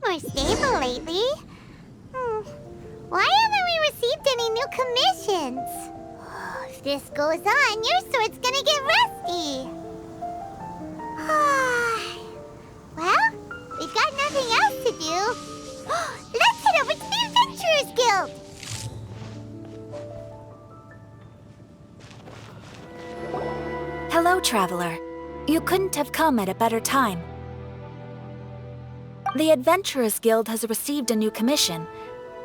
more stable lately. Why haven't we received any new commissions? If this goes on, your sword's gonna get rusty. Well, we've got nothing else to do. Let's head over to the Adventurers Guild. Hello, traveler. You couldn't have come at a better time. The Adventurers Guild has received a new commission,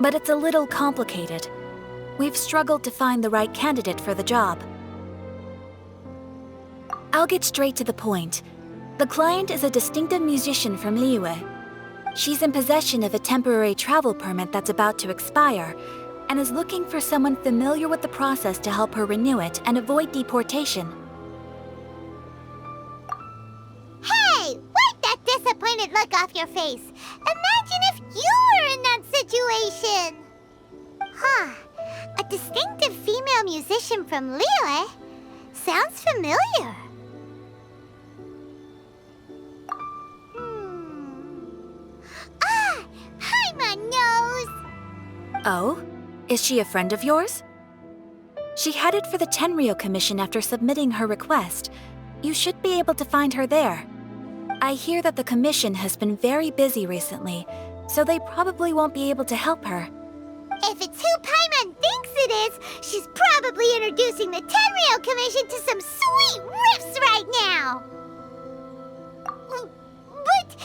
but it's a little complicated. We've struggled to find the right candidate for the job. I'll get straight to the point. The client is a distinctive musician from Liyue. She's in possession of a temporary travel permit that's about to expire, and is looking for someone familiar with the process to help her renew it and avoid deportation. Hey, wipe that disappointed look off your face. Imagine if you were in that situation. A distinctive female musician from Liyue? Sounds familiar. Paimon knows. Oh? Is she a friend of yours? She headed for the Tenryou Commission after submitting her request. You should be able to find her there. I hear that the commission has been very busy recently, so they probably won't be able to help her. If it's who Paimon thinks it is, she's probably introducing the Tenryou Commission to some sweet riffs right now! But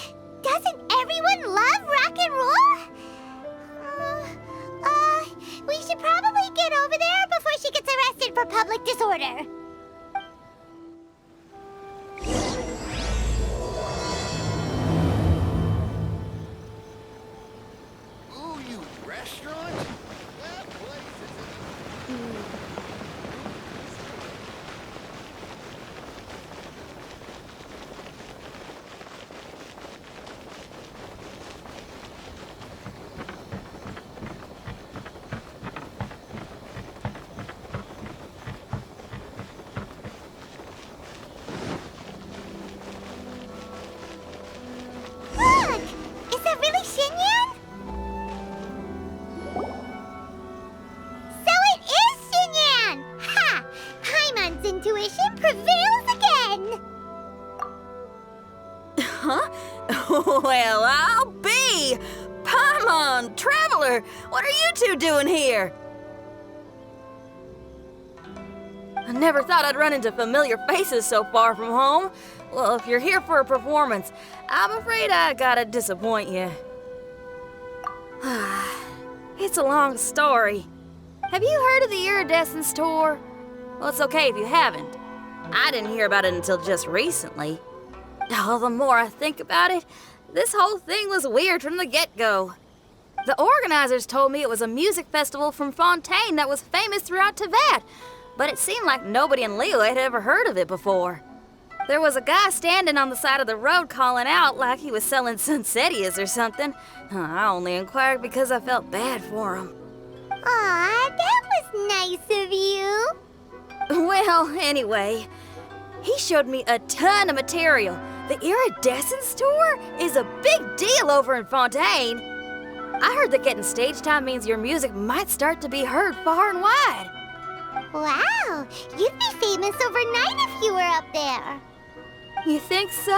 doesn't everyone love rock and roll? We should probably get over there before she gets arrested for public disorder. Well, I'll be! Paimon, traveler, what are you two doing here? I never thought I'd run into familiar faces so far from home. Well, if you're here for a performance, I'm afraid I gotta disappoint you. It's a long story. Have you heard of the Iridescence tour? Well, it's okay if you haven't. I didn't hear about it until just recently. Oh, the more I think about it, this whole thing was weird from the get-go. The organizers told me it was a music festival from Fontaine that was famous throughout Teyvat, but it seemed like nobody in Liyue had ever heard of it before. There was a guy standing on the side of the road calling out like he was selling Sunsetias or something. I only inquired because I felt bad for him. Aw, that was nice of you. Well, anyway, he showed me a ton of material. The Iridescence tour is a big deal over in Fontaine. I heard that getting stage time means your music might start to be heard far and wide. Wow, you'd be famous overnight if you were up there. You think so?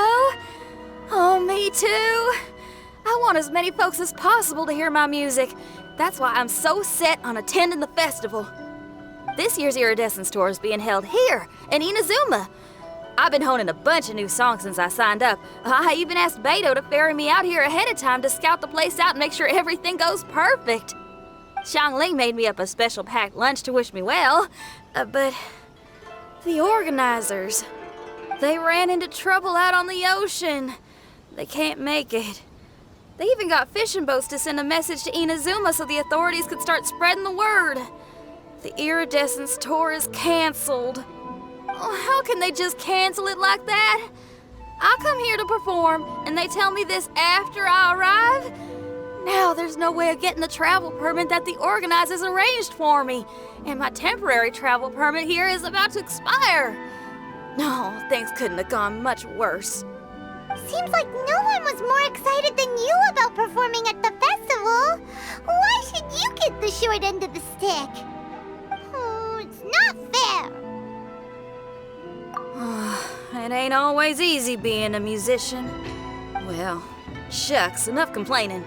Oh, me too. I want as many folks as possible to hear my music. That's why I'm so set on attending the festival. This year's Iridescence tour is being held here in Inazuma. I've been honing a bunch of new songs since I signed up. I even asked Beto to ferry me out here ahead of time to scout the place out and make sure everything goes perfect. Xiangling made me up a special packed lunch to wish me well, but the organizers, they ran into trouble out on the ocean. They can't make it. They even got fishing boats to send a message to Inazuma so the authorities could start spreading the word. The Iridescence tour is canceled. Oh, how can they just cancel it like that? I come here to perform, and they tell me this after I arrive? Now there's no way of getting the travel permit that the organizers arranged for me, and my temporary travel permit here is about to expire. No, things couldn't have gone much worse. Seems like no one was more excited than you about performing at the festival. Why should you get the short end of the stick? It's not fair. It ain't always easy being a musician. Well, shucks, enough complaining.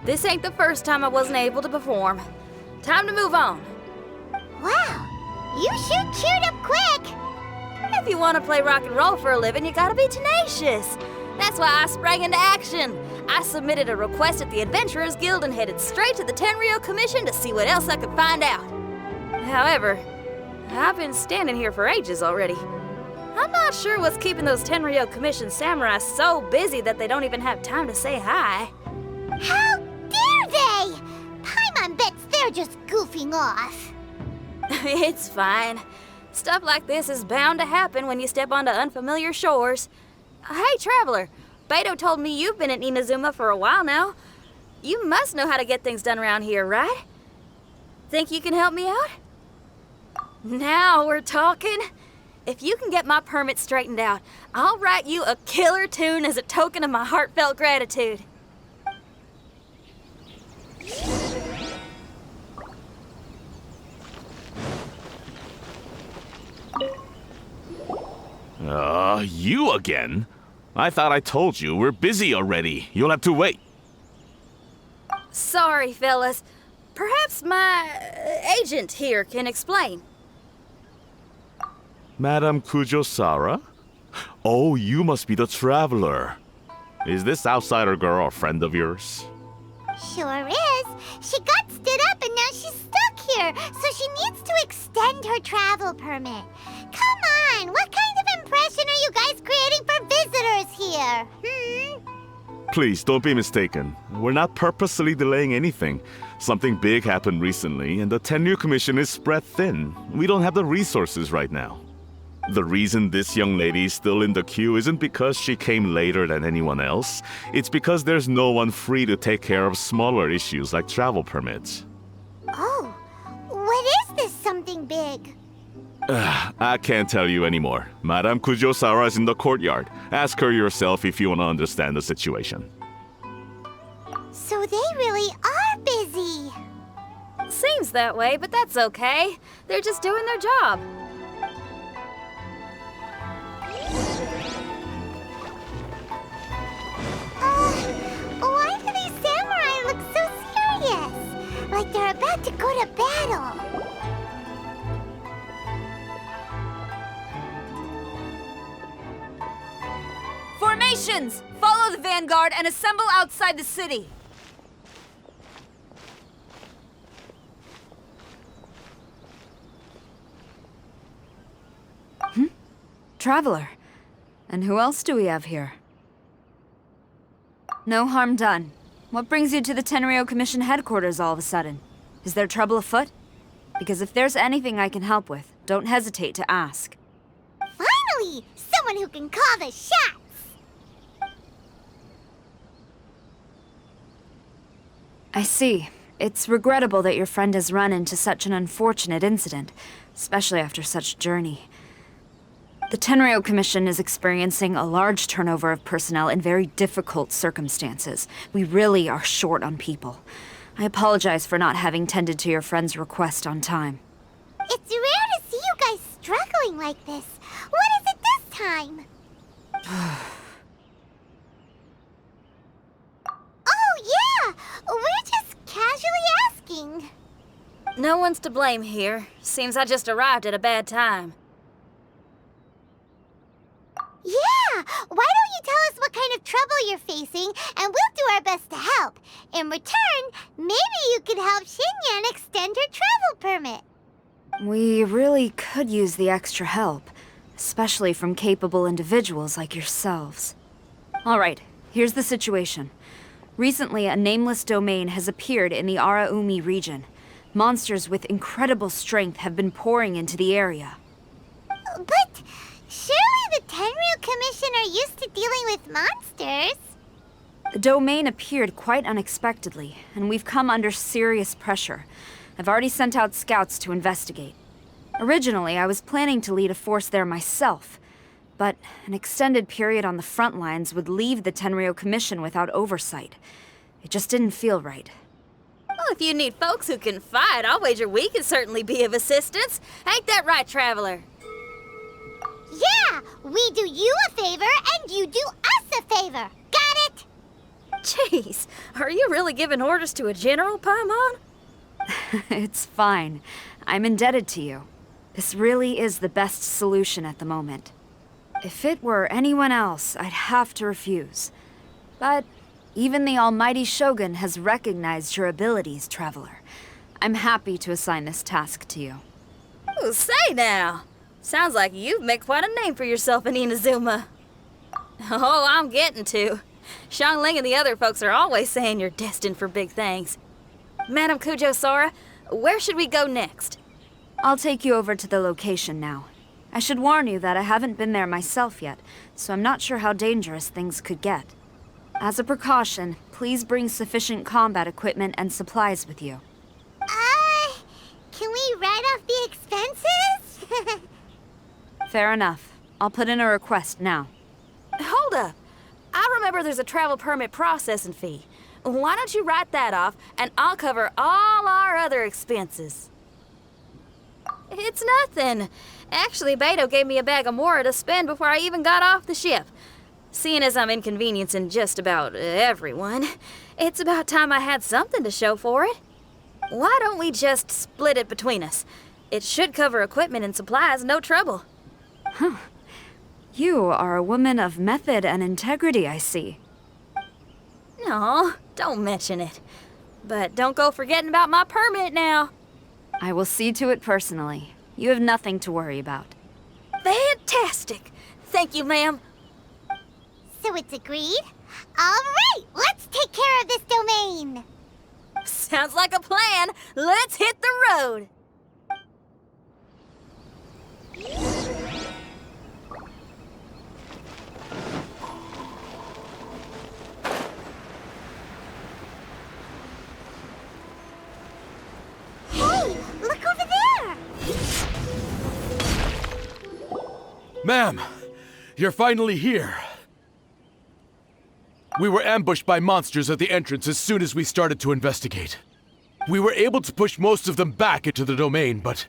This ain't the first time I wasn't able to perform. Time to move on. Wow, you sure cheered up quick. If you want to play rock and roll for a living, you gotta be tenacious. That's why I sprang into action. I submitted a request at the Adventurers Guild and headed straight to the Tenryou Commission to see what else I could find out. However, I've been standing here for ages already. I'm not sure what's keeping those Tenryou Commission samurai so busy that they don't even have time to say hi. How dare they! Paimon bets they're just goofing off. It's fine. Stuff like this is bound to happen when you step onto unfamiliar shores. Hey, Traveler, Beto told me you've been at Inazuma for a while now. You must know how to get things done around here, right? Think you can help me out? Now we're talking. If you can get my permit straightened out, I'll write you a killer tune as a token of my heartfelt gratitude. You again? I thought I told you, we're busy already. You'll have to wait. Sorry, fellas. Perhaps my agent here can explain. Madame Kujosara? Oh, you must be the traveler. Is this outsider girl a friend of yours? Sure is. She got stood up and now she's stuck here, so she needs to extend her travel permit. Come on, what kind of impression are you guys creating for visitors here? Please, don't be mistaken. We're not purposely delaying anything. Something big happened recently, and the Tenryou Commission is spread thin. We don't have the resources right now. The reason this young lady is still in the queue isn't because she came later than anyone else. It's because there's no one free to take care of smaller issues like travel permits. Oh, what is this something big? I can't tell you anymore. Madame Kujosara is in the courtyard. Ask her yourself if you want to understand the situation. So they really are busy. Seems that way, but that's okay. They're just doing their job. Why do these samurai look so serious? Like they're about to go to battle. Formations! Follow the vanguard and assemble outside the city. Traveler. And who else do we have here? No harm done. What brings you to the Tenryou Commission headquarters all of a sudden? Is there trouble afoot? Because if there's anything I can help with, don't hesitate to ask. Finally! Someone who can call the shots! I see. It's regrettable that your friend has run into such an unfortunate incident, especially after such a journey. The Tenryou Commission is experiencing a large turnover of personnel in very difficult circumstances. We really are short on people. I apologize for not having tended to your friend's request on time. It's rare to see you guys struggling like this. What is it this time? Oh, yeah! We're just casually asking. No one's to blame here. Seems I just arrived at a bad time. Yeah! Why don't you tell us what kind of trouble you're facing, and we'll do our best to help. In return, maybe you could help Xinyan extend her travel permit. We really could use the extra help, especially from capable individuals like yourselves. All right, here's the situation. Recently, a nameless domain has appeared in the Araumi region. Monsters with incredible strength have been pouring into the area. But surely the Tenryou Commission are used to dealing with monsters. The domain appeared quite unexpectedly, and we've come under serious pressure. I've already sent out scouts to investigate. Originally, I was planning to lead a force there myself, But an extended period on the front lines would leave the Tenryou Commission without oversight. It just didn't feel right. Well, if you need folks who can fight, I'll wager we can certainly be of assistance. Ain't that right, Traveler? Yeah, we do you a favor and you do us a favor. Got it? Jeez, are you really giving orders to a general, Paimon? It's fine. I'm indebted to you. This really is the best solution at the moment. If it were anyone else, I'd have to refuse. But even the almighty Shogun has recognized your abilities, Traveler. I'm happy to assign this task to you. Ooh, say now. Sounds like you've made quite a name for yourself in Inazuma. Oh, I'm getting to. Xiangling and the other folks are always saying you're destined for big things. Madam Kujo Sora, where should we go next? I'll take you over to the location now. I should warn you that I haven't been there myself yet, so I'm not sure how dangerous things could get. As a precaution, please bring sufficient combat equipment and supplies with you. Can we write off the expenses? Fair enough. I'll put in a request now. Hold up. I remember there's a travel permit processing fee. Why don't you write that off, and I'll cover all our other expenses. It's nothing. Actually, Beto gave me a bag of Mora to spend before I even got off the ship. Seeing as I'm inconveniencing just about everyone, it's about time I had something to show for it. Why don't we just split it between us? It should cover equipment and supplies, no trouble. Huh. You are a woman of method and integrity, I see. No, don't mention it. But don't go forgetting about my permit now. I will see to it personally. You have nothing to worry about. Fantastic. Thank you, ma'am. So it's agreed? Alright, let's take care of this domain! Sounds like a plan. Let's hit the road. Hey, look over there! Ma'am, you're finally here. We were ambushed by monsters at the entrance as soon as we started to investigate. We were able to push most of them back into the domain, but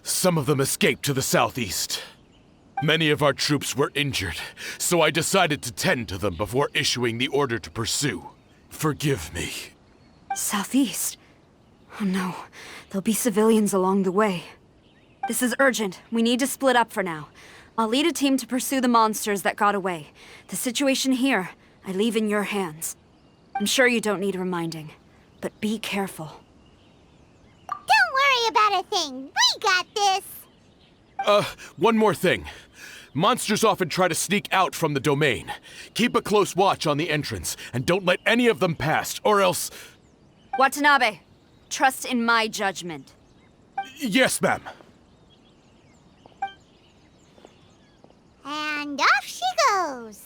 some of them escaped to the southeast. Many of our troops were injured, so I decided to tend to them before issuing the order to pursue. Forgive me. Southeast? Oh no, there'll be civilians along the way. This is urgent. We need to split up for now. I'll lead a team to pursue the monsters that got away. The situation here, I leave in your hands. I'm sure you don't need reminding, but be careful. Don't worry about a thing. We got this. One more thing. Monsters often try to sneak out from the domain. Keep a close watch on the entrance, and don't let any of them pass, or else... Watanabe, trust in my judgment. Yes, ma'am. And off she goes.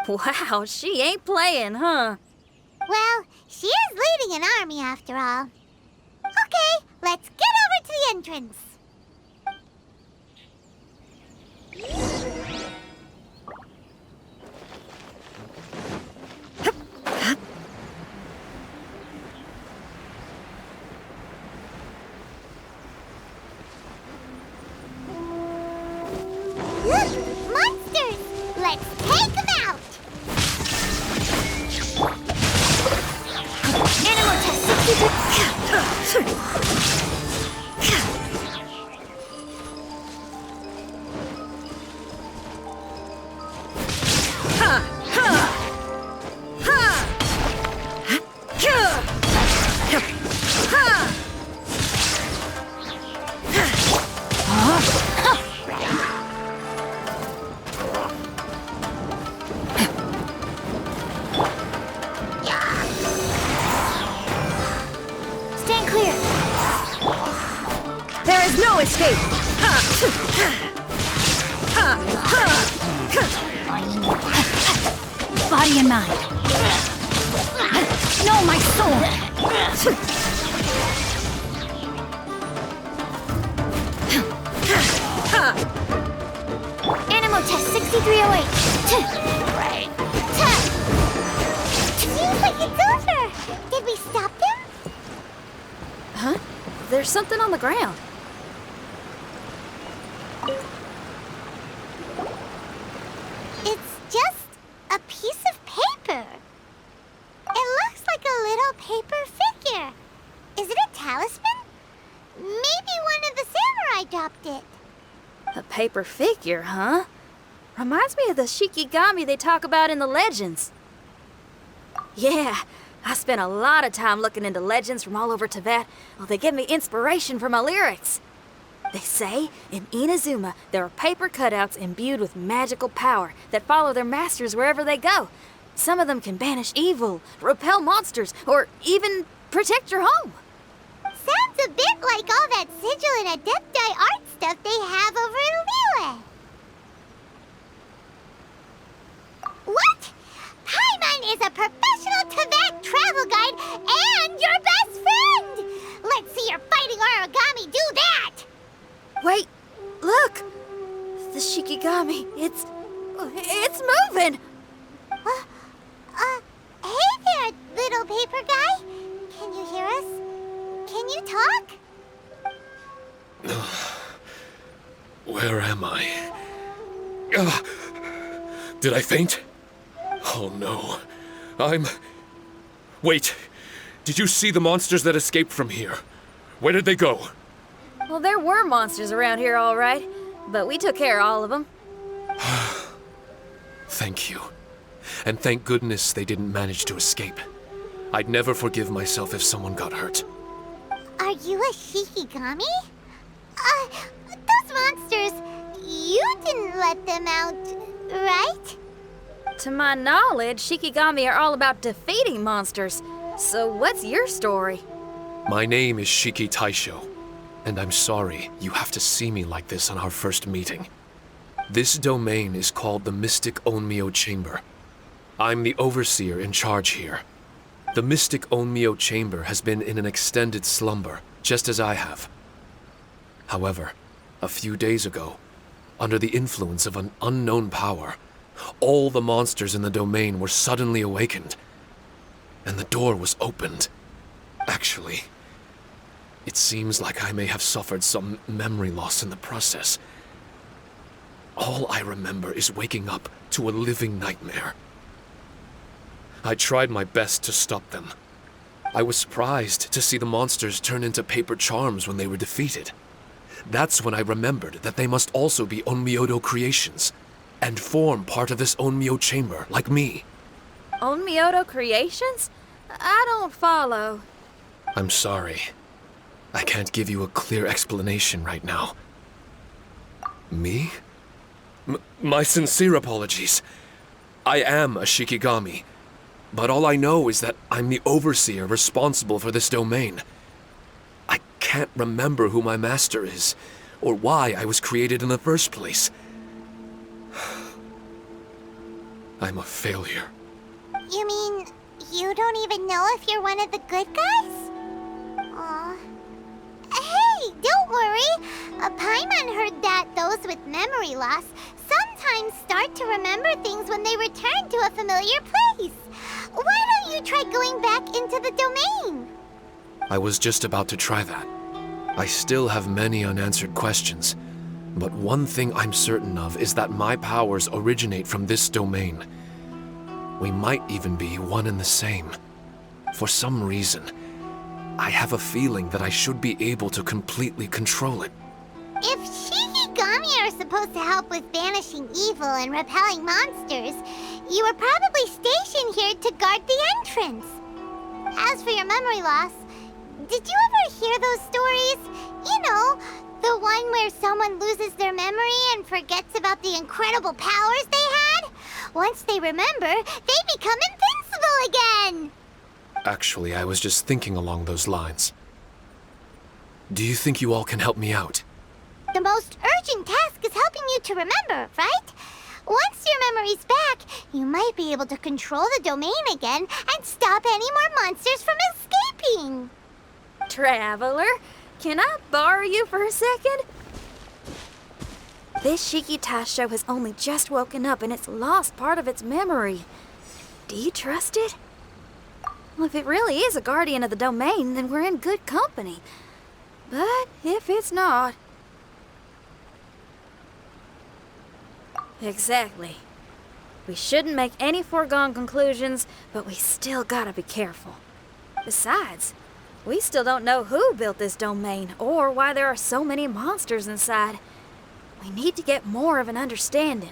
Wow, she ain't playing, huh? Well, she is leading an army after all. Okay, let's get over to the entrance. Look, monsters! Let's take them out! Animal Stand clear! There is no escape! Body and mind. No, my soul! Animal test 6308. Right. Seems like it's over. Did we stop them? Huh? There's something on the ground. It's just a piece of paper. It looks like a little paper figure. Is it a talisman? Maybe one of the samurai dropped it. A paper figure, huh? Reminds me of the Shikigami they talk about in the legends. Yeah, I spent a lot of time looking into legends from all over Tibet. Well, they give me inspiration for my lyrics. They say in Inazuma there are paper cutouts imbued with magical power that follow their masters wherever they go. Some of them can banish evil, repel monsters, or even protect your home. Sounds a bit like all that sigil and adepti art stuff they have over in Liyue. What? Paimon is a professional Tibet travel guide and your best friend! Let's see your fighting origami do that! Wait, look! The Shikigami, it's moving! Hey there, little paper guy. Can you hear us? Can you talk? Where am I? Did I faint? Oh no. Wait. Did you see the monsters that escaped from here? Where did they go? Well, there were monsters around here, all right. But we took care of all of them. Thank you. And thank goodness they didn't manage to escape. I'd never forgive myself if someone got hurt. Are you a Shikigami? Those monsters, you didn't let them out, right? To my knowledge, Shikigami are all about defeating monsters. So what's your story? My name is Shiki Taisho, and I'm sorry you have to see me like this on our first meeting. This domain is called the Mystic Onmyo Chamber. I'm the overseer in charge here. The Mystic Onmyo Chamber has been in an extended slumber, just as I have. However, a few days ago, under the influence of an unknown power, all the monsters in the domain were suddenly awakened, and the door was opened. Actually, it seems like I may have suffered some memory loss in the process. All I remember is waking up to a living nightmare. I tried my best to stop them. I was surprised to see the monsters turn into paper charms when they were defeated. That's when I remembered that they must also be Onmyodo creations, and form part of this Onmyo chamber, like me. Onmyodo creations? I don't follow. I'm sorry. I can't give you a clear explanation right now. Me? My sincere apologies. I am a Shikigami, but all I know is that I'm the overseer responsible for this domain. I can't remember who my master is, or why I was created in the first place. I'm a failure. You mean you don't even know if you're one of the good guys? Aw. Hey, don't worry. Paimon heard that those with memory loss sometimes start to remember things when they return to a familiar place. Why don't you try going back into the domain? I was just about to try that. I still have many unanswered questions, but one thing I'm certain of is that my powers originate from this domain. We might even be one and the same. For some reason, I have a feeling that I should be able to completely control it. If Shikigami are supposed to help with banishing evil and repelling monsters, you were probably stationed here to guard the entrance. As for your memory loss, did you ever hear those stories? You know, the one where someone loses their memory and forgets about the incredible powers they had? Once they remember, they become invincible again! Actually, I was just thinking along those lines. Do you think you all can help me out? The most urgent task is helping you to remember, right? Once your memory's back, you might be able to control the domain again and stop any more monsters from escaping. Traveler, can I borrow you for a second? This Shiki Taisho has only just woken up and it's lost part of its memory. Do you trust it? Well, if it really is a guardian of the domain, then we're in good company. But if it's not... Exactly. We shouldn't make any foregone conclusions, but we still gotta be careful. Besides, we still don't know who built this domain or why there are so many monsters inside. We need to get more of an understanding.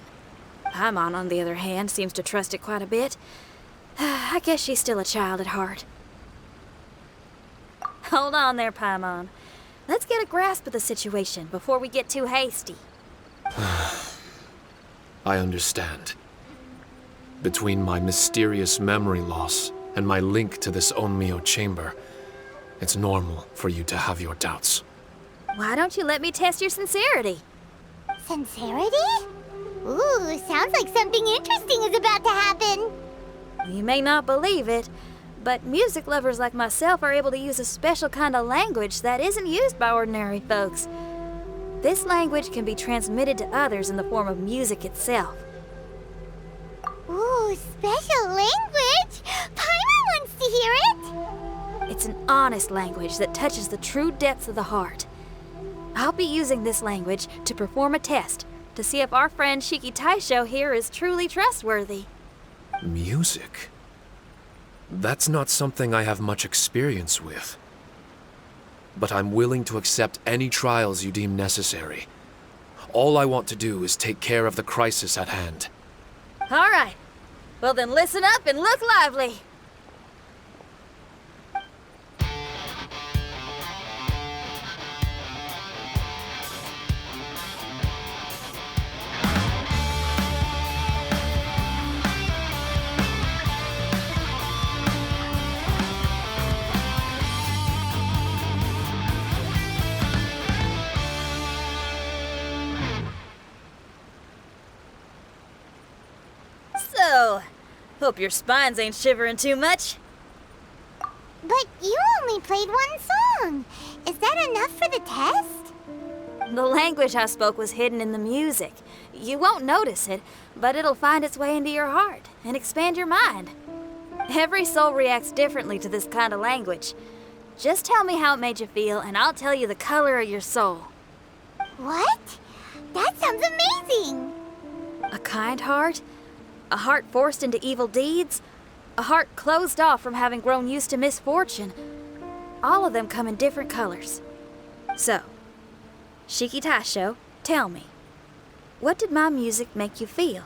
Paimon, on the other hand, seems to trust it quite a bit. I guess she's still a child at heart. Hold on there, Paimon. Let's get a grasp of the situation before we get too hasty. I understand. Between my mysterious memory loss and my link to this Onmyo chamber, it's normal for you to have your doubts. Why don't you let me test your sincerity? Sincerity? Ooh, sounds like something interesting is about to happen. You may not believe it, but music lovers like myself are able to use a special kind of language that isn't used by ordinary folks. This language can be transmitted to others in the form of music itself. Ooh, special language? Paimon wants to hear it. It's an honest language that touches the true depths of the heart. I'll be using this language to perform a test to see if our friend Shiki Taisho here is truly trustworthy. Music? That's not something I have much experience with. But I'm willing to accept any trials you deem necessary. All I want to do is take care of the crisis at hand. All right. Well then listen up and look lively. So, hope your spines ain't shivering too much. But you only played one song. Is that enough for the test? The language I spoke was hidden in the music. You won't notice it, but it'll find its way into your heart and expand your mind. Every soul reacts differently to this kind of language. Just tell me how it made you feel, and I'll tell you the color of your soul. What? That sounds amazing. A kind heart? A heart forced into evil deeds? A heart closed off from having grown used to misfortune? All of them come in different colors. So, Shiki Taisho, tell me, what did my music make you feel?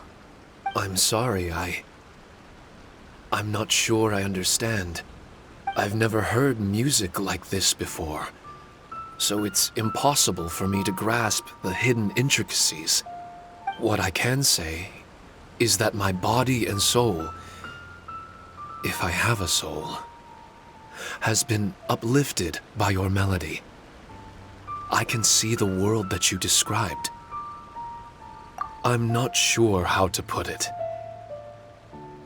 I'm sorry, I'm not sure I understand. I've never heard music like this before, so it's impossible for me to grasp the hidden intricacies. What I can say is that my body and soul, if I have a soul, has been uplifted by your melody. I can see the world that you described. I'm not sure how to put it,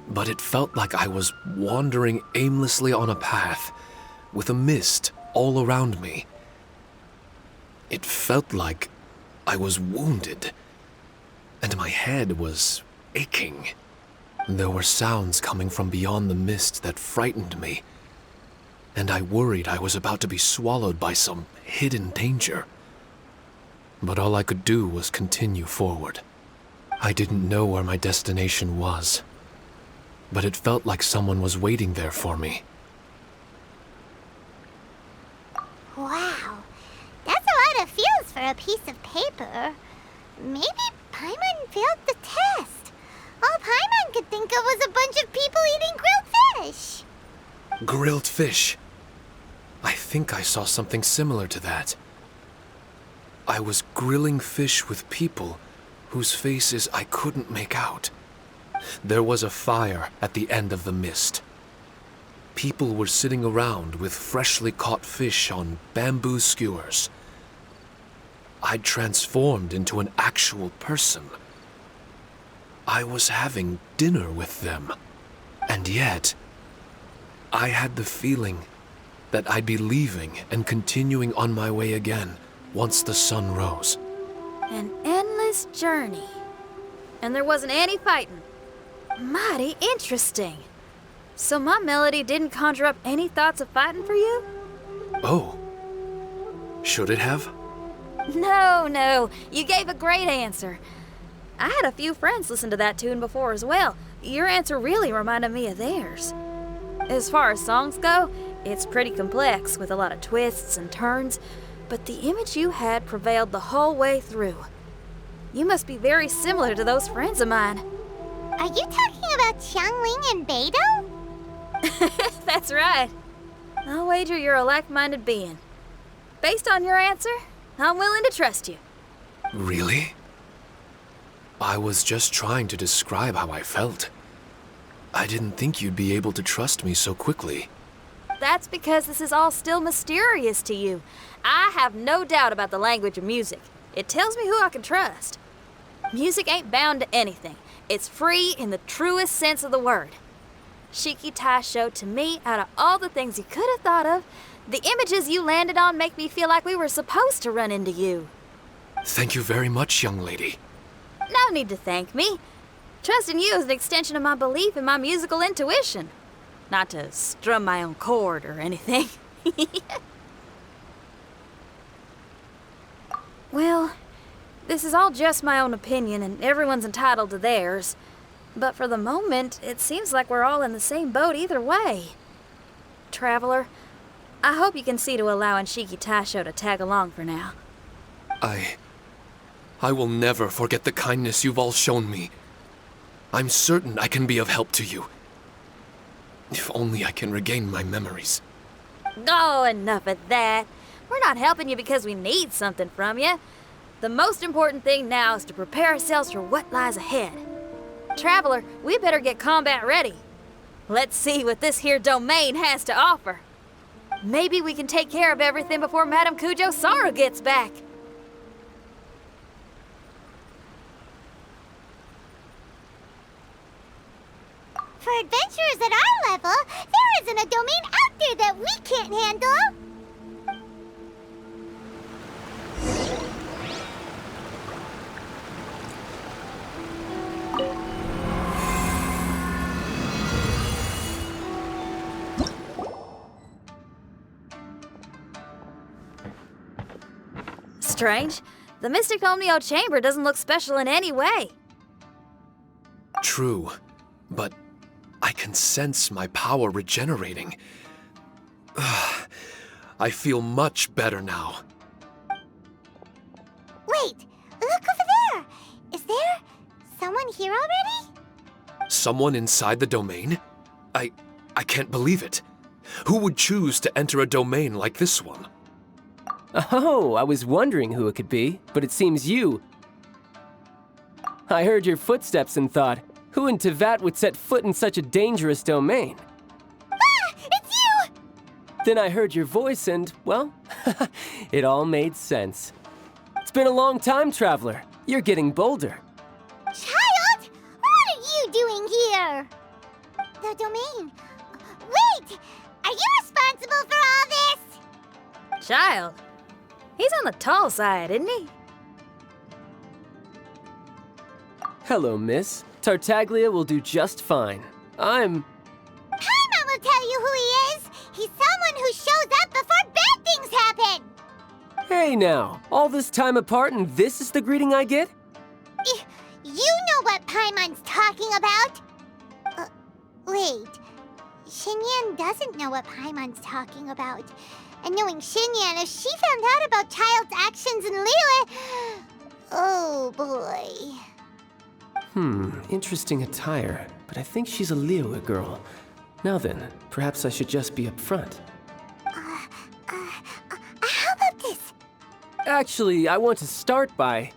but it felt like I was wandering aimlessly on a path with a mist all around me. It felt like I was wounded, and my head was aching. There were sounds coming from beyond the mist that frightened me, and I worried I was about to be swallowed by some hidden danger. But all I could do was continue forward. I didn't know where my destination was, but it felt like someone was waiting there for me. Wow, that's a lot of feels for a piece of paper. Maybe Paimon failed the test. All Paimon could think of was a bunch of people eating grilled fish. Grilled fish. I think I saw something similar to that. I was grilling fish with people whose faces I couldn't make out. There was a fire at the end of the mist. People were sitting around with freshly caught fish on bamboo skewers. I'd transformed into an actual person. I was having dinner with them. And yet, I had the feeling that I'd be leaving and continuing on my way again once the sun rose. An endless journey. And there wasn't any fighting. Mighty interesting. So my melody didn't conjure up any thoughts of fighting for you? Oh. Should it have? No. You gave a great answer. I had a few friends listen to that tune before as well. Your answer really reminded me of theirs. As far as songs go, it's pretty complex with a lot of twists and turns, but the image you had prevailed the whole way through. You must be very similar to those friends of mine. Are you talking about Xiangling and Beidou? That's right. I'll wager you're a like-minded being. Based on your answer, I'm willing to trust you. Really? I was just trying to describe how I felt. I didn't think you'd be able to trust me so quickly. That's because this is all still mysterious to you. I have no doubt about the language of music. It tells me who I can trust. Music ain't bound to anything. It's free in the truest sense of the word. Shiki Taisho, to me, out of all the things you could have thought of, the images you landed on make me feel like we were supposed to run into you. Thank you very much, young lady. No need to thank me. Trusting you is an extension of my belief in my musical intuition. Not to strum my own chord or anything. Well, this is all just my own opinion, and everyone's entitled to theirs. But for the moment, it seems like we're all in the same boat either way. Traveler, I hope you can see to allowing Shiki Taisho to tag along for now. I will never forget the kindness you've all shown me. I'm certain I can be of help to you. If only I can regain my memories. Oh, enough of that. We're not helping you because we need something from you. The most important thing now is to prepare ourselves for what lies ahead. Traveler, we better get combat ready. Let's see what this here domain has to offer. Maybe we can take care of everything before Madame Kujo Sara gets back. For adventurers at our level, there isn't a domain out there that we can't handle. Strange. The Mystic Omnio Chamber doesn't look special in any way. True, but I can sense my power regenerating. I feel much better now. Wait, look over there. Is there someone here already? Someone inside the domain? I can't believe it. Who would choose to enter a domain like this one? Oh, I was wondering who it could be, but it seems you. I heard your footsteps and thought, who in Tevat would set foot in such a dangerous domain? Ah, it's you! Then I heard your voice and, well, it all made sense. It's been a long time, Traveler. You're getting bolder. Child, what are you doing here? The domain. Wait, are you responsible for all this? Child? He's on the tall side, isn't he? Hello, miss. Tartaglia will do just fine. Paimon will tell you who he is. He's someone who shows up before bad things happen. Hey now, all this time apart and this is the greeting I get? You know what Paimon's talking about. Wait. Xinyan doesn't know what Paimon's talking about. And knowing Xinyan, if she found out about Child's actions in Liyue... Oh, boy. Interesting attire, but I think she's a Liyue girl. Now then, perhaps I should just be upfront. How about this? Actually, I want to start by...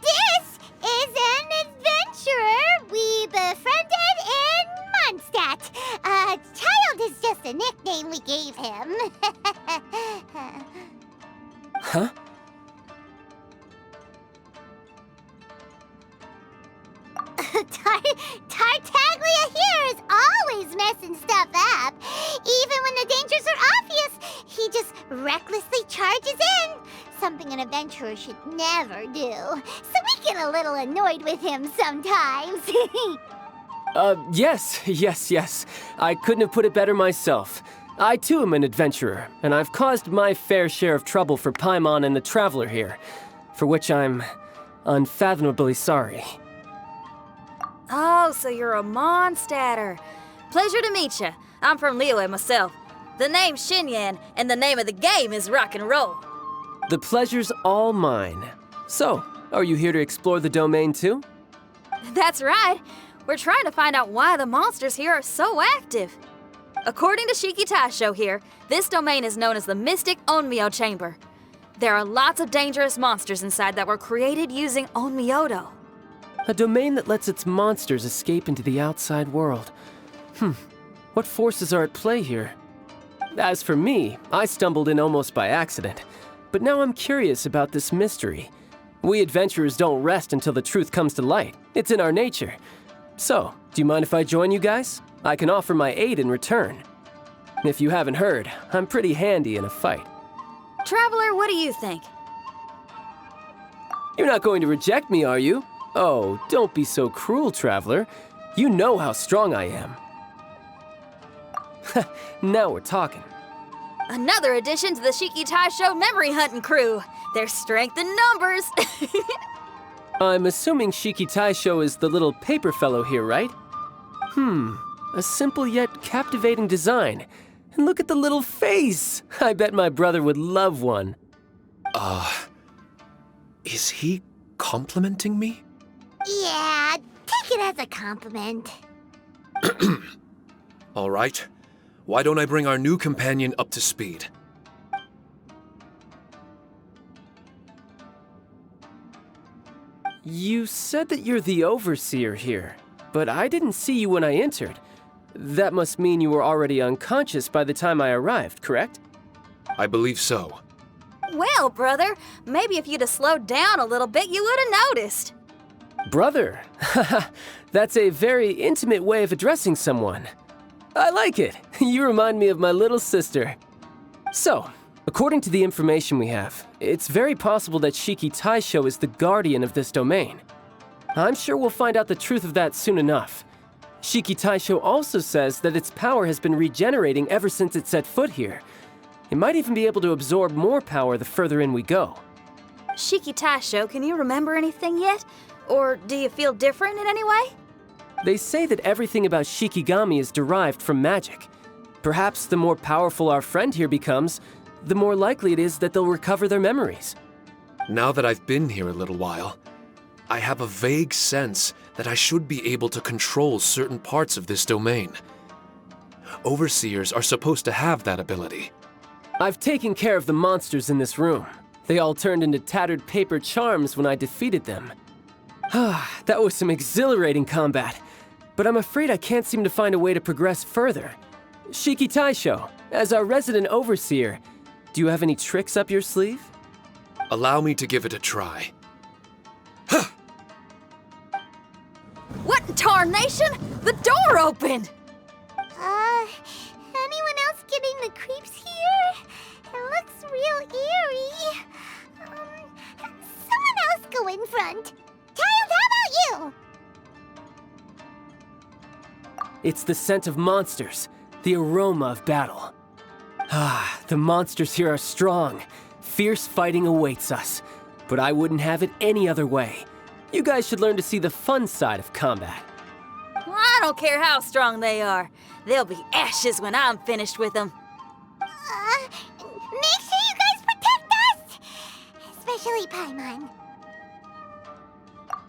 This is an adventurer we befriended in Mondstadt. Child is just a nickname we gave him. Huh? Tartaglia here is always messing stuff up. Even when the dangers are obvious, he just recklessly charges in. Something an adventurer should never do. So we get a little annoyed with him sometimes. Yes. I couldn't have put it better myself. I too am an adventurer, and I've caused my fair share of trouble for Paimon and the Traveler here, for which I'm unfathomably sorry. Oh, so you're a Mondstatter. Pleasure to meet you. I'm from Liyue myself. The name's Xinyan, and the name of the game is rock and roll. The pleasure's all mine. So, are you here to explore the domain too? That's right. We're trying to find out why the monsters here are so active. According to Shiki Taisho here, this domain is known as the Mystic Onmyo Chamber. There are lots of dangerous monsters inside that were created using Onmyodo. A domain that lets its monsters escape into the outside world. What forces are at play here? As for me, I stumbled in almost by accident. But now I'm curious about this mystery. We adventurers don't rest until the truth comes to light. It's in our nature. So, do you mind if I join you guys? I can offer my aid in return. If you haven't heard, I'm pretty handy in a fight. Traveler, what do you think? You're not going to reject me, are you? Oh, don't be so cruel, Traveler. You know how strong I am. Now we're talking. Another addition to the Shiki Taisho memory hunting crew. There's strength in numbers. I'm assuming Shiki Taisho is the little paper fellow here, right? A simple yet captivating design. And look at the little face! I bet my brother would love one. Is he complimenting me? Yeah, take it as a compliment. All right. Why don't I bring our new companion up to speed? You said that you're the overseer here, but I didn't see you when I entered. That must mean you were already unconscious by the time I arrived, correct? I believe so. Well, brother, maybe if you'd have slowed down a little bit, you would have noticed. Brother? That's a very intimate way of addressing someone. I like it. You remind me of my little sister. So, according to the information we have, it's very possible that Shiki Taisho is the guardian of this domain. I'm sure we'll find out the truth of that soon enough. Shiki Taisho also says that its power has been regenerating ever since it set foot here. It might even be able to absorb more power the further in we go. Shiki Taisho, can you remember anything yet? Or do you feel different in any way? They say that everything about Shikigami is derived from magic. Perhaps the more powerful our friend here becomes, the more likely it is that they'll recover their memories. Now that I've been here a little while, I have a vague sense that I should be able to control certain parts of this domain. Overseers are supposed to have that ability. I've taken care of the monsters in this room. They all turned into tattered paper charms when I defeated them. That was some exhilarating combat, but I'm afraid I can't seem to find a way to progress further. Shiki Taisho, as our resident overseer, do you have any tricks up your sleeve? Allow me to give it a try. What in tarnation? The door opened! Anyone else getting the creeps here? It looks real eerie. Someone else go in front. Child, how about you? It's the scent of monsters, the aroma of battle. The monsters here are strong. Fierce fighting awaits us. But I wouldn't have it any other way. You guys should learn to see the fun side of combat. Well, I don't care how strong they are. They'll be ashes when I'm finished with them. Make sure you guys protect us! Especially Paimon.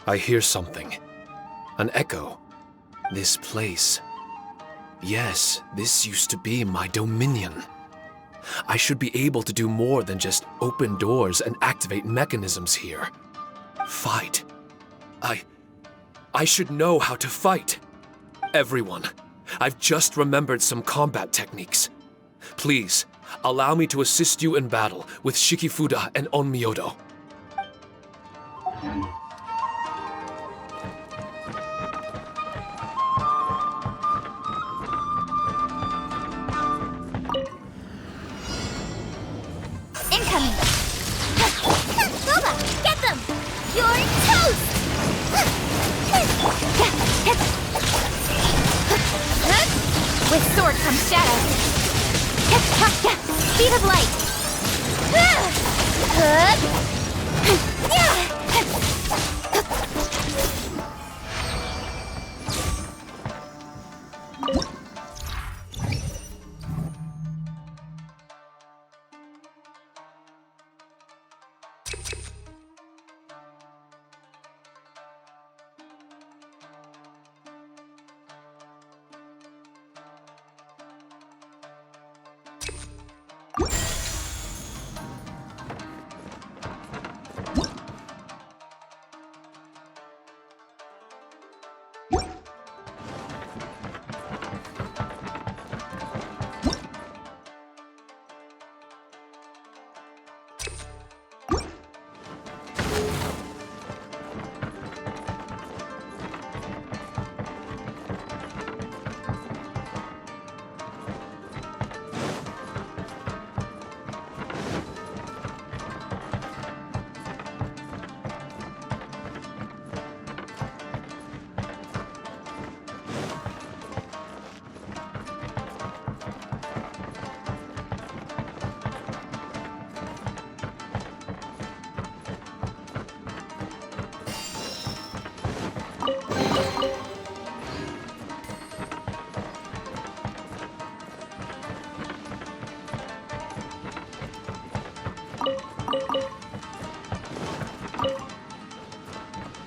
I hear something. An echo. This place. Yes, this used to be my dominion. I should be able to do more than just open doors and activate mechanisms here. Fight. I should know how to fight. Everyone, I've just remembered some combat techniques. Please, allow me to assist you in battle with Shikifuda and Onmyodo. Incoming! shadow. Speed of light.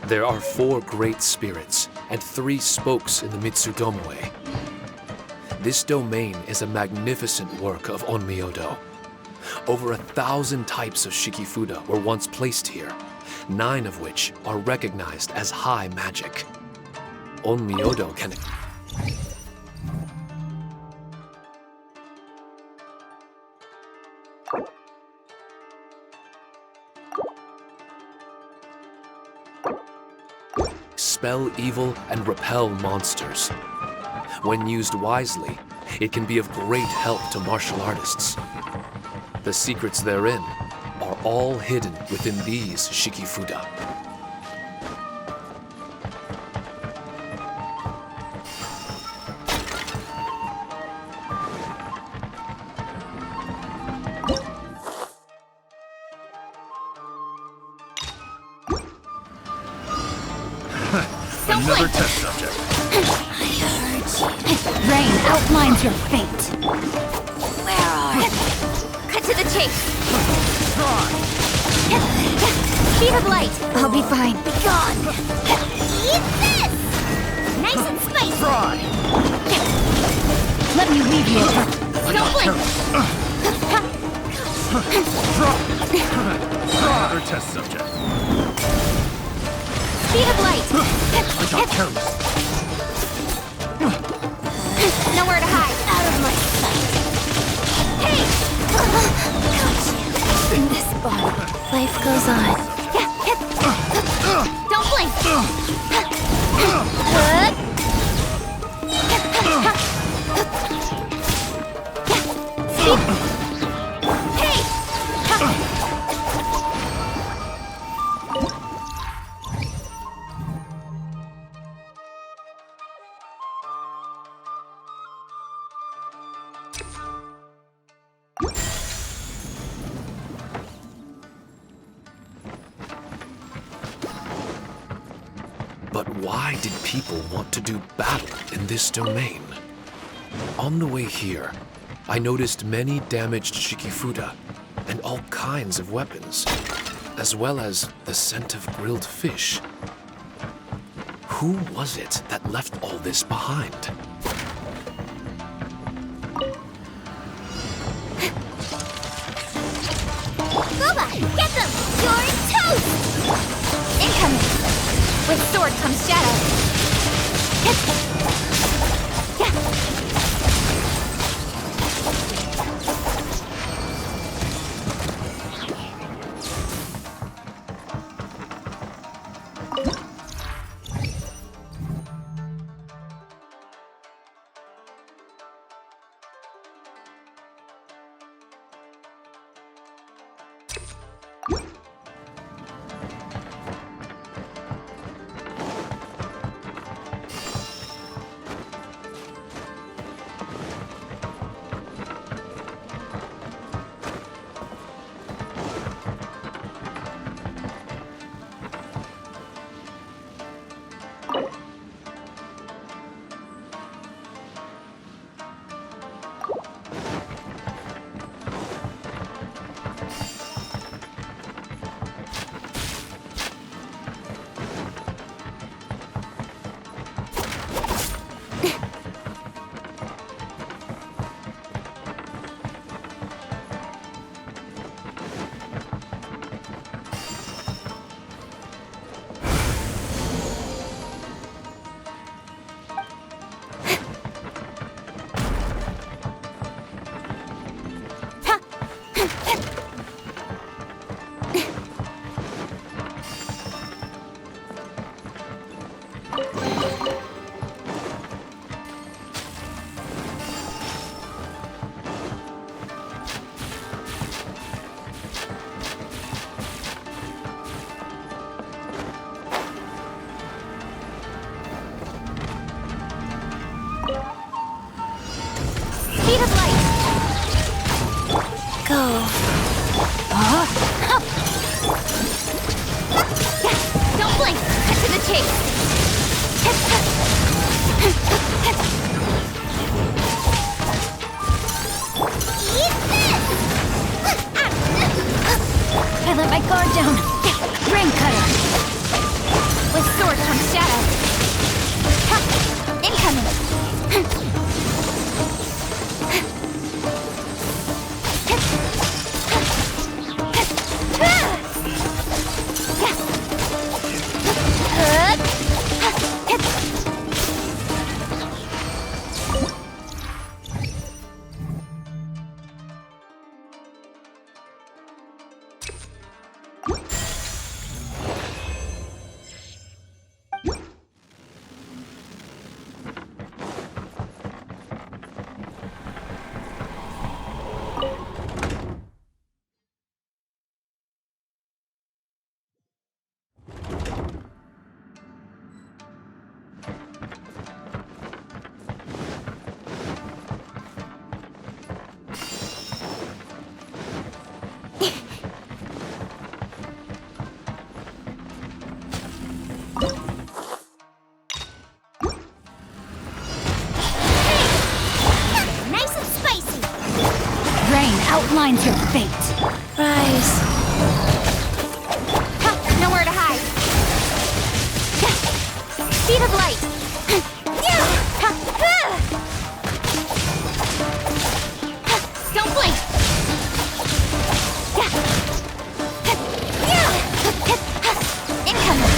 There are 4 great spirits and 3 spokes in the Mitsudomoe. This domain is a magnificent work of Onmyodo. Over 1,000 types of Shikifuda were once placed here, 9 of which are recognized as high magic. Onmyodo can... spell evil and repel monsters. When used wisely, it can be of great help to martial artists. The secrets therein are all hidden within these Shikifuda. Another test subject. Rain outlines your fate. Where are you? Cut to the chase. Speed of light. I'll be fine. Be gone. Eat this! Nice and spicy! Try. Let me leave you. Don't blink! Another test subject. Speed of light. I got careless. Nowhere to hide. Out of my sight. Hey! In this body, life goes on. Don't blink. Hey! But why did people want to do battle in this domain? On the way here, I noticed many damaged Shikifuda and all kinds of weapons, as well as the scent of grilled fish. Who was it that left all this behind? Boba, get them! You're toast! Incoming! With sword comes shadow. Rain cutter. With sword comes shadow. Ha! Incoming. Outlines your fate. Rise. Ha, nowhere to hide. Speed of light. Don't blink. Incoming.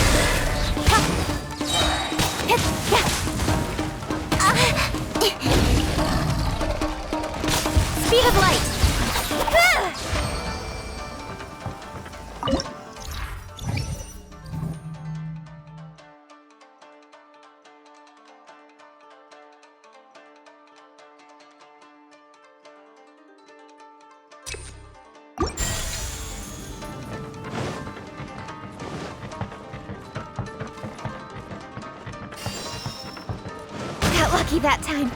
Speed of light. Got lucky that time.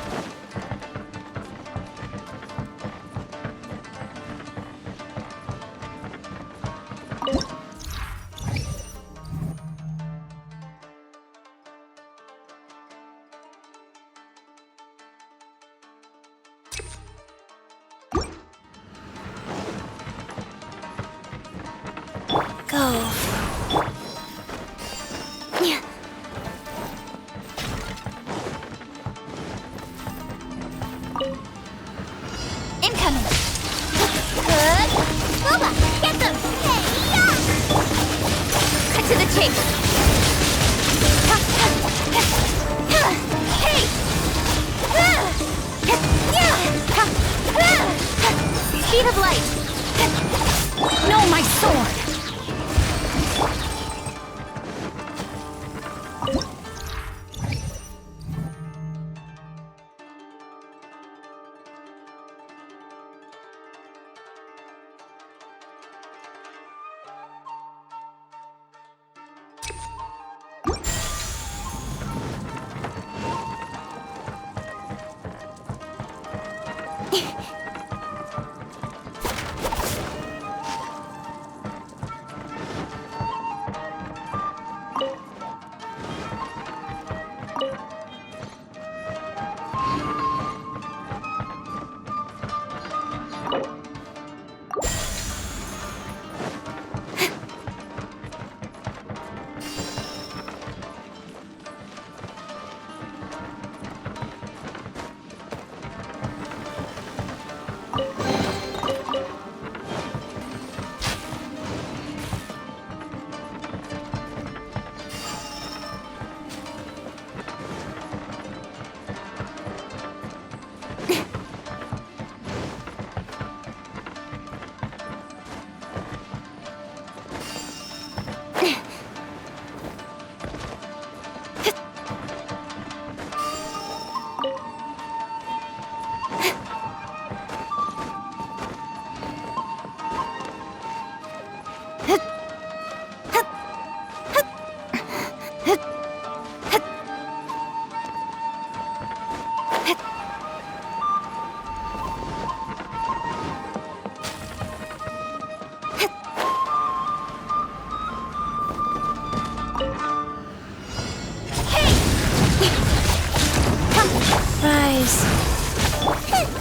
Go. Incoming. Good. Boba, get them. Hey-ya! Cut to the chase. Hey! Speed of light. No, my sword.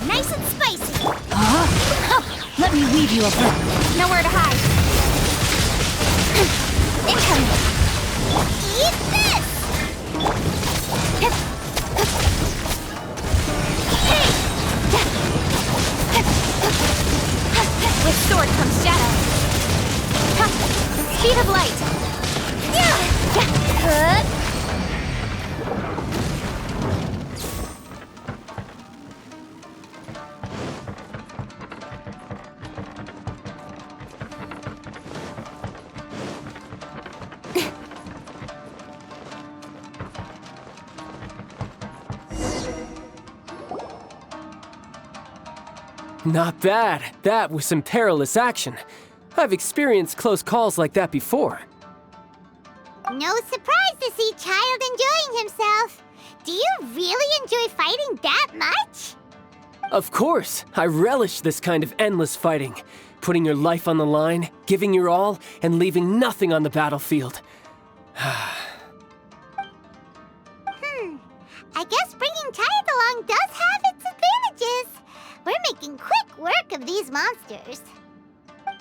Nice and spicy. Let me weave you a book. Nowhere to hide. fight! Not bad. That was some perilous action. I've experienced close calls like that before. No surprise to see Child enjoying himself. Do you really enjoy fighting that much? Of course, I relish this kind of endless fighting. Putting your life on the line, giving your all, and leaving nothing on the battlefield. I guess bringing Child along does have its advantages. We're making quick work of these monsters.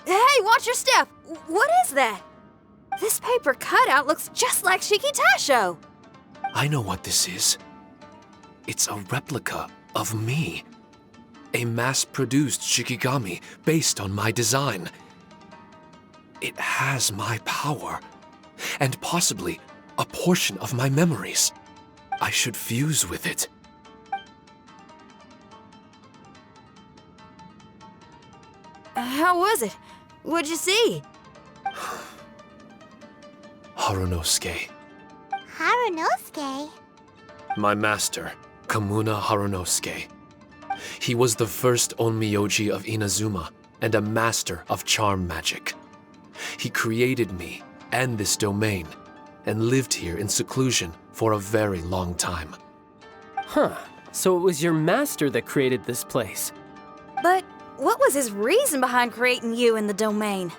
Hey, watch your step! What is that? This paper cutout looks just like Shiki Taisho. I know what this is. It's a replica of me. A mass-produced Shikigami based on my design. It has my power, and possibly a portion of my memories. I should fuse with it. How was it? What'd you see? Harunosuke. Harunosuke? My master, Kamuna Harunosuke. He was the first onmyoji of Inazuma and a master of charm magic. He created me and this domain and lived here in seclusion for a very long time. Huh. So it was your master that created this place. But what was his reason behind creating you in the domain?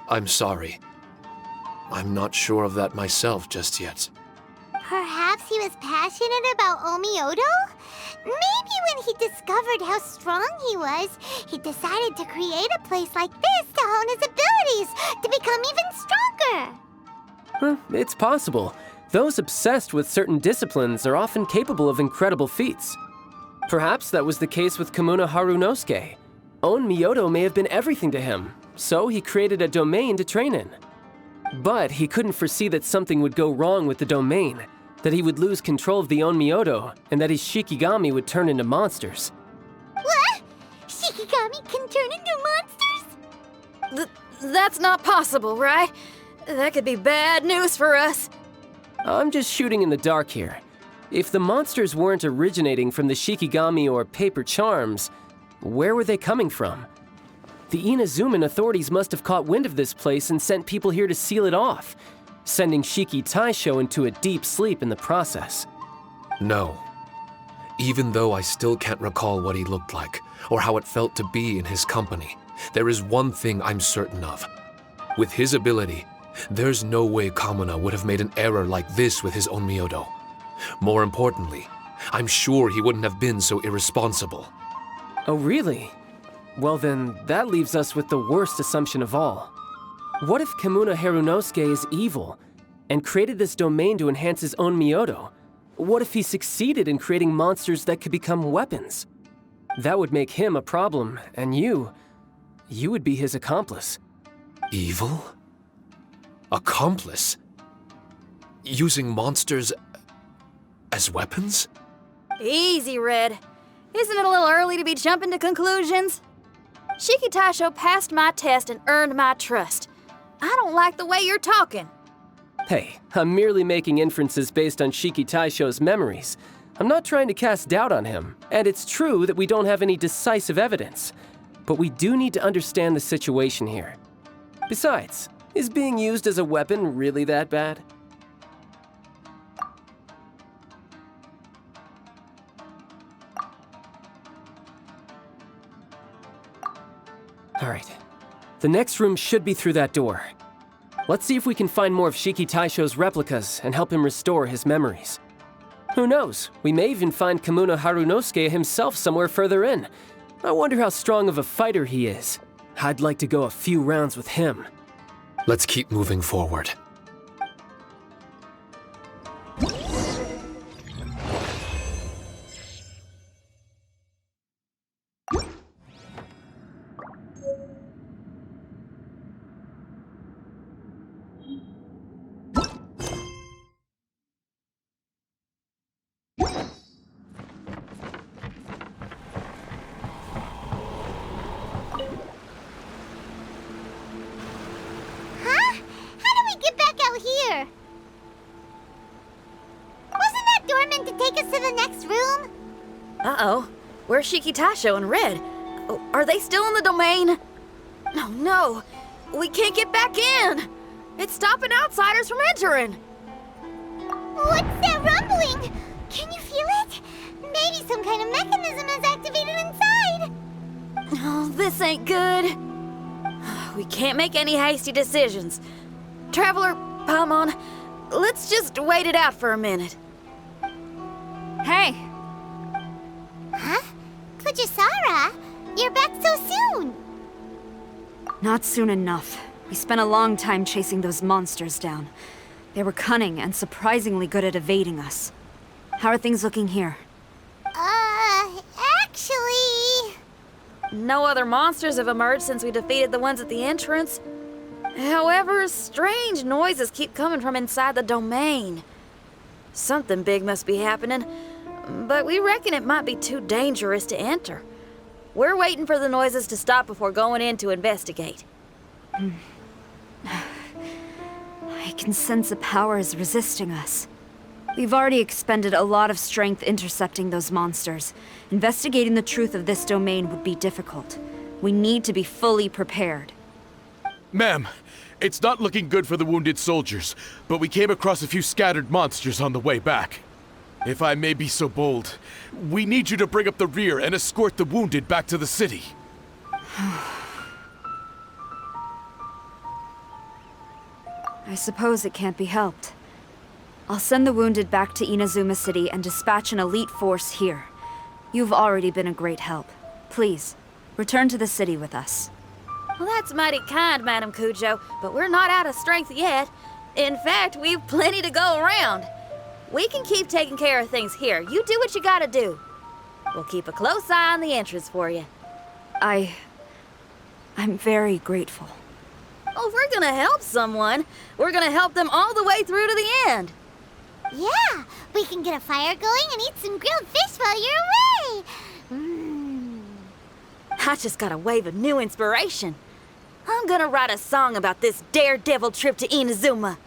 I'm sorry. I'm not sure of that myself just yet. Perhaps he was passionate about Omiodo? Maybe when he discovered how strong he was, he decided to create a place like this to hone his abilities, to become even stronger. It's possible. Those obsessed with certain disciplines are often capable of incredible feats. Perhaps that was the case with Kamuna Harunosuke. Onmyodo may have been everything to him, so he created a domain to train in. But he couldn't foresee that something would go wrong with the domain, that he would lose control of the Onmyodo, and that his Shikigami would turn into monsters. What? Shikigami can turn into monsters? That's not possible, right? That could be bad news for us. I'm just shooting in the dark here. If the monsters weren't originating from the Shikigami or paper charms, where were they coming from? The Inazuman authorities must have caught wind of this place and sent people here to seal it off, sending Shiki Taisho into a deep sleep in the process. No. Even though I still can't recall what he looked like, or how it felt to be in his company, there is one thing I'm certain of. With his ability, there's no way Kamuna would have made an error like this with his Onmyodo. More importantly, I'm sure he wouldn't have been so irresponsible. Oh, really? Well then, that leaves us with the worst assumption of all. What if Kamuna Harunosuke is evil, and created this domain to enhance his own Myoto? What if he succeeded in creating monsters that could become weapons? That would make him a problem, and you would be his accomplice. Evil? Accomplice? Using monsters as weapons? Easy, Red. Isn't it a little early to be jumping to conclusions? Shiki Taisho passed my test and earned my trust. I don't like the way you're talking. Hey, I'm merely making inferences based on Shiki Taisho's memories. I'm not trying to cast doubt on him, and it's true that we don't have any decisive evidence. But we do need to understand the situation here. Besides, is being used as a weapon really that bad? All right. The next room should be through that door. Let's see if we can find more of Shiki Taisho's replicas and help him restore his memories. Who knows? We may even find Kamuna Harunosuke himself somewhere further in. I wonder how strong of a fighter he is. I'd like to go a few rounds with him. Let's keep moving forward. Shinyan to take us to the next room? Uh-oh. Where's Shiki Taisho and Red? Oh, are they still in the domain? Oh, no. We can't get back in. It's stopping outsiders from entering. What's that rumbling? Can you feel it? Maybe some kind of mechanism is activated inside. Oh, this ain't good. We can't make any hasty decisions. Traveler, Paimon, let's just wait it out for a minute. Hey, Huh? Kujisara, you're back so soon. not soon enough. We spent a long time chasing those monsters down. They were cunning and surprisingly good at evading us. How are things looking here? Actually... No other monsters have emerged since we defeated the ones at the entrance. However, strange noises keep coming from inside the domain. Something big must be happening, but we reckon it might be too dangerous to enter. We're waiting for the noises to stop before going in to investigate. I can sense a power is resisting us. We've already expended a lot of strength intercepting those monsters. Investigating the truth of this domain would be difficult. We need to be fully prepared. Ma'am, it's not looking good for the wounded soldiers, but we came across a few scattered monsters on the way back. If I may be so bold, we need you to bring up the rear and escort the wounded back to the city. I suppose it can't be helped. I'll send the wounded back to Inazuma City and dispatch an elite force here. You've already been a great help. Please, return to the city with us. Well, that's mighty kind, Madam Cujo, but we're not out of strength yet. In fact, we've plenty to go around. We can keep taking care of things here. You do what you gotta do. We'll keep a close eye on the entrance for you. I'm very grateful. Oh, if we're gonna help someone, we're gonna help them all the way through to the end. Yeah, we can get a fire going and eat some grilled fish while you're away. I just got a wave of new inspiration. I'm gonna write a song about this daredevil trip to Inazuma.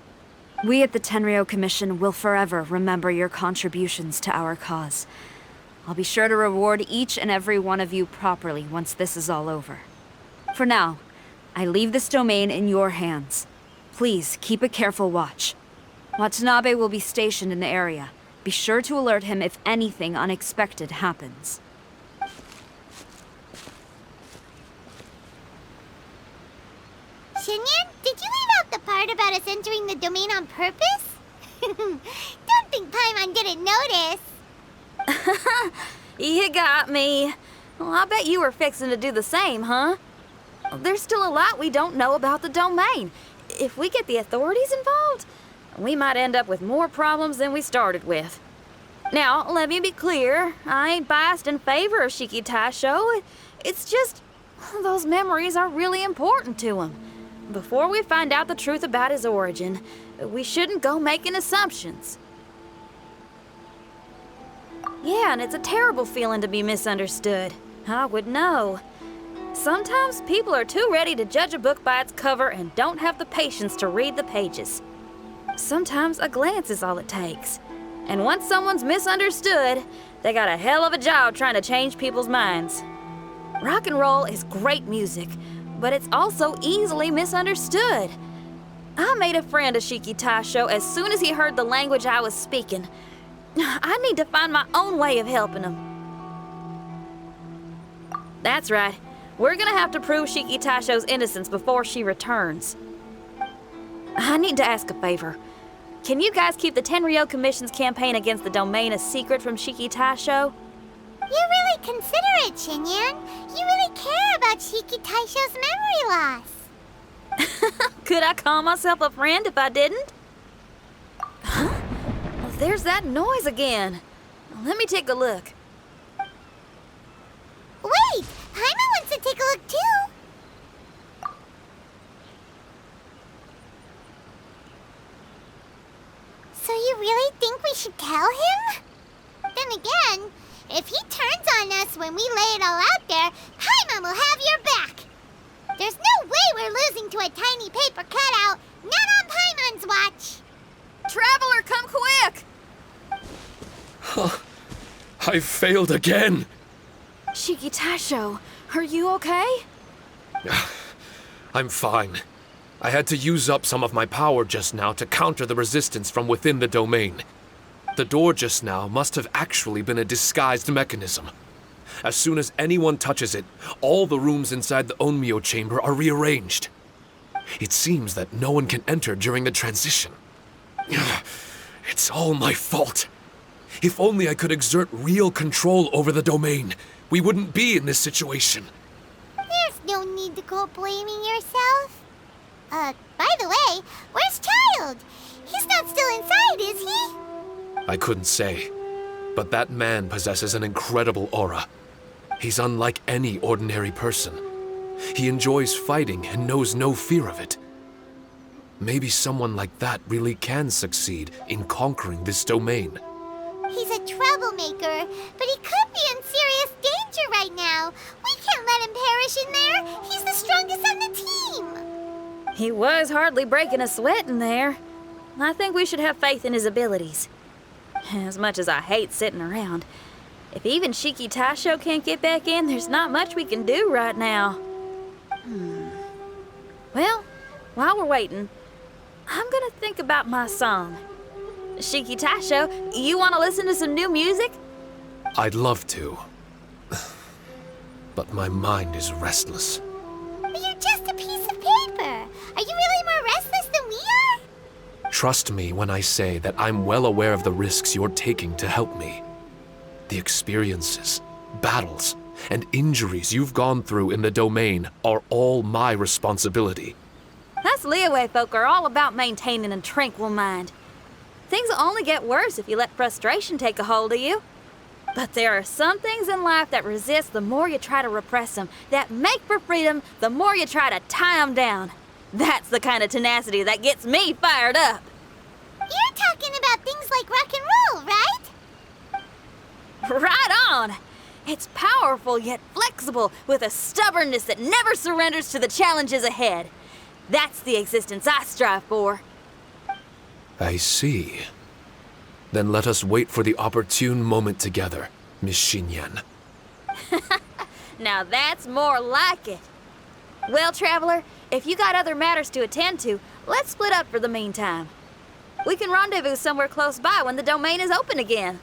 We at the Tenryou Commission will forever remember your contributions to our cause. I'll be sure to reward each and every one of you properly once this is all over. For now, I leave this domain in your hands. Please keep a careful watch. Watanabe will be stationed in the area. Be sure to alert him if anything unexpected happens. Shinyan, did you leave out the part about us entering the domain on purpose? Don't think Paimon didn't notice. You got me. Well, I bet you were fixing to do the same, huh? There's still a lot we don't know about the domain. If we get the authorities involved, we might end up with more problems than we started with. Now, let me be clear. I ain't biased in favor of Shiki Taisho. It's just, those memories are really important to him. Before we find out the truth about his origin, we shouldn't go making assumptions. Yeah, and it's a terrible feeling to be misunderstood. I would know. Sometimes people are too ready to judge a book by its cover and don't have the patience to read the pages. Sometimes a glance is all it takes. And once someone's misunderstood, they got a hell of a job trying to change people's minds. Rock and roll is great music, but it's also easily misunderstood. I made a friend of Shiki Taisho as soon as he heard the language I was speaking. I need to find my own way of helping him. That's right. We're gonna have to prove Shiki Taisho's innocence before she returns. I need to ask a favor. Can you guys keep the Tenryou Commission's campaign against the domain a secret from Shiki Taisho? You're really considerate, Shinyan. You really care about Shiki Taisho's memory loss. Could I call myself a friend if I didn't? Huh? Well, there's that noise again. Let me take a look. Wait! Paimon wants to take a look too. So you really think we should tell him? Then again, if he turns on us when we lay it all out there, Paimon will have your back. There's no way we're losing to a tiny paper cutout, not on Paimon's watch. Traveler, come quick! I failed again! Shiki Taisho, are you okay? I'm fine. I had to use up some of my power just now to counter the resistance from within the domain. The door just now must have actually been a disguised mechanism. As soon as anyone touches it, all the rooms inside the Onmyo chamber are rearranged. It seems that no one can enter during the transition. It's all my fault. If only I could exert real control over the domain, we wouldn't be in this situation. There's no need to go blaming yourself. By the way, where's Child? He's not still inside, is he? I couldn't say, but that man possesses an incredible aura. He's unlike any ordinary person. He enjoys fighting and knows no fear of it. Maybe someone like that really can succeed in conquering this domain. He's a troublemaker, but he could be in serious danger right now. We can't let him perish in there. He's the strongest on the team. He was hardly breaking a sweat in there. I think we should have faith in his abilities. As much as I hate sitting around, if even Shiki Taisho can't get back in, there's not much we can do right now. Well, while we're waiting, I'm gonna think about my song. Shiki Taisho, you wanna listen to some new music? I'd love to. But my mind is restless. But you're just a piece of paper. Are you really more restless than we are? Trust me when I say that I'm well aware of the risks you're taking to help me. The experiences, battles, and injuries you've gone through in the domain are all my responsibility. Us Liyue folk are all about maintaining a tranquil mind. Things will only get worse if you let frustration take a hold of you. But there are some things in life that resist the more you try to repress them, that make for freedom the more you try to tie them down. That's the kind of tenacity that gets me fired up. You're talking about things like rock and roll, right? Right on! It's powerful yet flexible, with a stubbornness that never surrenders to the challenges ahead. That's the existence I strive for. I see. Then let us wait for the opportune moment together, Miss Xinyan. Now that's more like it. Well, Traveler, if you got other matters to attend to, let's split up for the meantime. We can rendezvous somewhere close by when the domain is open again.